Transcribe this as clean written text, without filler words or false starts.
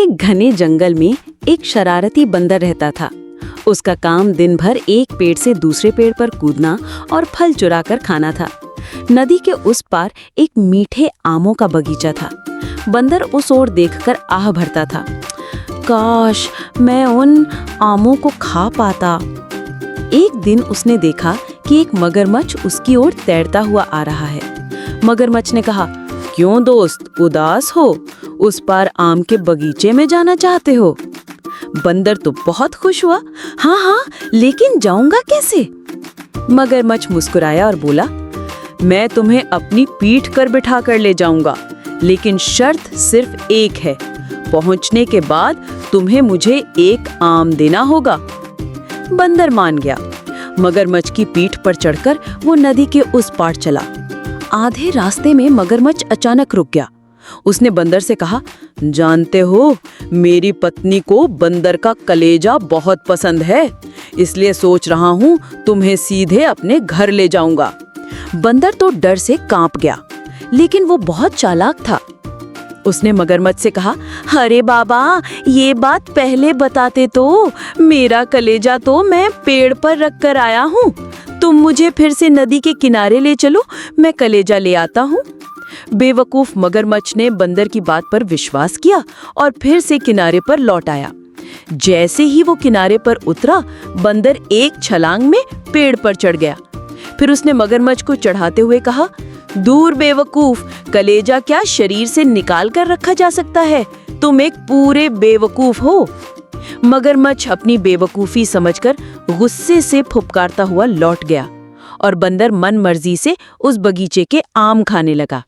एक घने जंगल में एक शरारती बंदर रहता था। उसका काम दिन भर एक पेड़ से दूसरे पेड़ पर कूदना और फल चुराकर खाना था। नदी के उस पार एक मीठे आमों का बगीचा था। बंदर उस ओर देखकर आह भरता था, काश मैं उन आमों को खा पाता। एक दिन उसने देखा कि एक मगरमच्छ उसकी ओर तैरता हुआ आ रहा है। मगरमच्छ ने कहा, क्यों दोस्त, उदास हो? उस पार आम के बगीचे में जाना चाहते हो? बंदर तो बहुत खुश हुआ। हाँ, लेकिन जाऊंगा कैसे? मगरमच्छ मुस्कुराया और बोला, मैं तुम्हें अपनी पीठ कर बिठा कर ले जाऊंगा, लेकिन शर्त सिर्फ एक है। पहुंचने के बाद तुम्हें मुझे एक आम देना होगा। बंदर मान गया। मगरमच्छ की पीठ पर चढ़कर वो नदी के उस पार चला। आधे रास्ते में मगरमच्छ अचानक रुक गया। उसने बंदर से कहा, जानते हो, मेरी पत्नी को बंदर का कलेजा बहुत पसंद है, इसलिए सोच रहा हूँ तुम्हें सीधे अपने घर ले जाऊंगा। बंदर तो डर से कांप गया, लेकिन वो बहुत चालाक था। उसने मगरमच्छ से कहा, अरे बाबा, ये बात पहले बताते तो। मेरा कलेजा तो मैं पेड़ पर रख कर आया हूँ। तुम मुझे फिर से नदी के किनारे ले चलो, मैं कलेजा ले आता हूँ। बेवकूफ मगरमच्छ ने बंदर की बात पर विश्वास किया और फिर से किनारे पर लौट आया। जैसे ही वो किनारे पर उतरा, बंदर एक छलांग में पेड़ पर चढ़ गया। फिर उसने मगरमच्छ को चढ़ाते हुए कहा, दूर बेवकूफ, कलेजा क्या शरीर से निकाल कर रखा जा सकता है? तुम एक पूरे बेवकूफ हो। मगरमच्छ अपनी बेवकूफी समझकर गुस्से से फुफकारता हुआ लौट गया और बंदर मन मर्जी से उस बगीचे के आम खाने लगा।